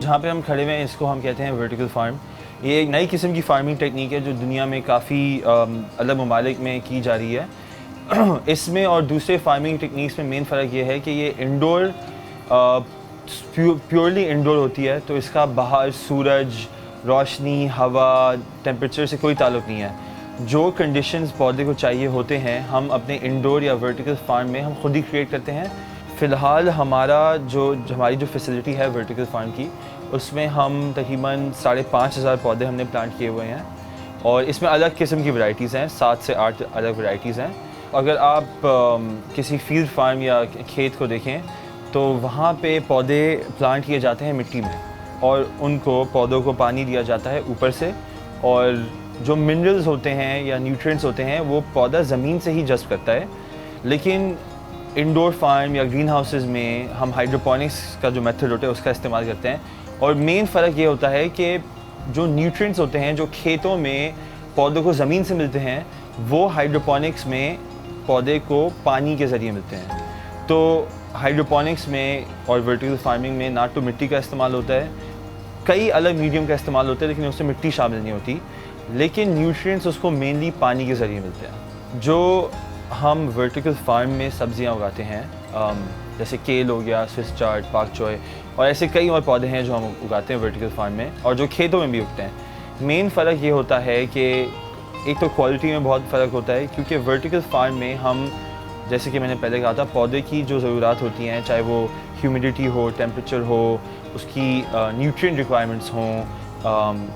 जहाँ पे हम खड़े हुए हैं इसको हम कहते हैं वर्टिकल फार्म। ये एक नई किस्म की फार्मिंग टेक्निक है जो दुनिया में काफ़ी अलग ममालिक में की जा रही है। इसमें और दूसरे फार्मिंग टेक्निक्स में मेन फ़र्क ये है कि ये इंडोर प्योरली इंडोर होती है, तो इसका बाहर सूरज, रोशनी, हवा, टेम्परेचर से कोई ताल्लुक़ नहीं है। जो कंडीशंस पौधे को चाहिए होते हैं हम अपने इंडोर या वर्टिकल फार्म में हम खुद ही क्रिएट करते हैं। फ़िलहाल हमारी जो फैसिलिटी है वर्टिकल फार्म की, उसमें हम तकरीबन 5,500 पौधे हमने प्लांट किए हुए हैं और इसमें अलग किस्म की वैरायटीज़ हैं, 7 से 8 अलग वैरायटीज़ हैं। अगर आप किसी फील्ड फार्म या खेत को देखें तो वहाँ पे पौधे प्लांट किए जाते हैं मिट्टी में और उनको पौधों को पानी दिया जाता है ऊपर से, और जो मिनरल्स होते हैं या न्यूट्रिएंट्स होते हैं वो पौधा ज़मीन से ही जज़्ब करता है। लेकिन इंडोर फार्म या ग्रीन हाउसेज़ में हम हाइड्रोपोनिक्स का जो मेथड होता है उसका इस्तेमाल करते हैं, और मेन फ़र्क ये होता है कि जो न्यूट्रिएंट्स होते हैं जो खेतों में पौधों को ज़मीन से मिलते हैं वो हाइड्रोपोनिक्स में पौधे को पानी के ज़रिए मिलते हैं। तो हाइड्रोपोनिक्स में और वर्टिकल फार्मिंग में ना तो मिट्टी का इस्तेमाल होता है, कई अलग मीडियम का इस्तेमाल होता है लेकिन उसमें मिट्टी शामिल नहीं होती, लेकिन न्यूट्रिएंट्स उसको मेनली पानी के ज़रिए मिलते हैं। जो हम वर्टिकल फार्म में सब्ज़ियाँ उगाते हैं जैसे केल हो गया, स्विस चार्ट, पाक चोय और ऐसे कई और पौधे हैं जो हम उगाते हैं वर्टिकल फार्म में और जो खेतों में भी उगते हैं। मेन फ़र्क ये होता है कि एक तो क्वालिटी में बहुत फ़र्क होता है, क्योंकि वर्टिकल फार्म में हम, जैसे कि मैंने पहले कहा था, पौधे की जो ज़रूरत होती हैं, चाहे वो ह्यूमिडिटी हो, टेम्परेचर हो, उसकी न्यूट्रिएंट रिक्वायरमेंट्स हों,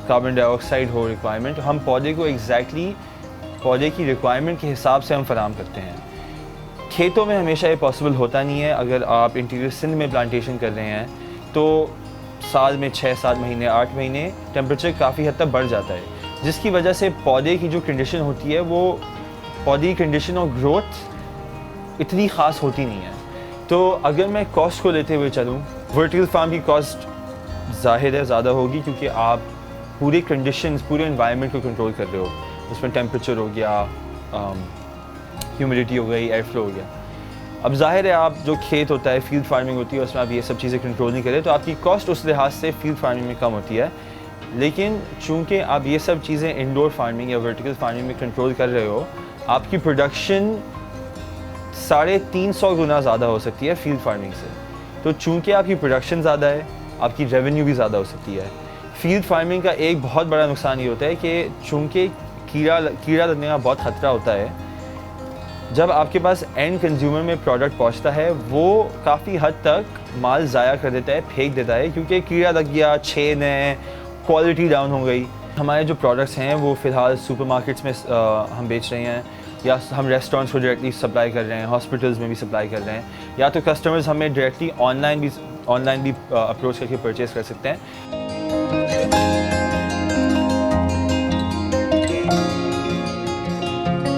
कार्बन डाइऑक्साइड हो रिक्वायरमेंट, हम पौधे को एग्जैक्टली पौधे की रिक्वायरमेंट के हिसाब से हम फराहम करते हैं। खेतों में हमेशा ये पॉसिबल होता नहीं है। अगर आप इंटीरियर सिंध में प्लांटेशन कर रहे हैं तो साल में 6-7 महीने, 8 महीने टेम्परेचर काफ़ी हद तक बढ़ जाता है, जिसकी वजह से पौधे की जो कंडीशन होती है वो पौधे की कंडीशन और ग्रोथ इतनी ख़ास होती नहीं है। तो अगर मैं कॉस्ट को लेते हुए चलूँ, वर्टिकल फार्म की कॉस्ट ज़ाहिर है ज़्यादा होगी, क्योंकि आप पूरे कंडीशंस, पूरे एनवायरनमेंट को कंट्रोल कर रहे हो। उसमें टेम्परेचर हो गया, ह्यूमिडिटी हो गई, एयर फ्लो हो गया। अब ज़ाहिर है आप जो खेत होता है, फील्ड फार्मिंग होती है, उसमें आप ये सब चीज़ें कंट्रोल नहीं करें, तो आपकी कॉस्ट उस लिहाज से फील्ड फार्मिंग में कम होती है। लेकिन चूँकि आप ये सब चीज़ें इंडोर फार्मिंग या वर्टिकल फार्मिंग में कंट्रोल कर रहे हो, आपकी प्रोडक्शन 350 गुना ज़्यादा हो सकती है फील्ड फार्मिंग से। तो चूँकि आपकी प्रोडक्शन ज़्यादा है, आपकी रेवेन्यू भी ज़्यादा हो सकती है। फील्ड फार्मिंग का एक बहुत बड़ा नुकसान ये होता है कि चूँकि कीड़ा लगने का बहुत ख़तरा होता है, जब आपके पास एंड कंज्यूमर में प्रोडक्ट पहुंचता है वो काफ़ी हद तक माल ज़ाया कर देता है, फेंक देता है, क्योंकि कीड़ा लग गया, छेद है, क्वालिटी डाउन हो गई। हमारे जो प्रोडक्ट्स हैं वो फ़िलहाल सुपरमार्केट्स में हम बेच रहे हैं, या हम रेस्टोरेंट्स को डायरेक्टली सप्लाई कर रहे हैं, हॉस्पिटल्स में भी सप्लाई कर रहे हैं, या तो कस्टमर्स हमें डायरेक्टली ऑनलाइन भी अप्रोच करके परचेज़ कर सकते हैं।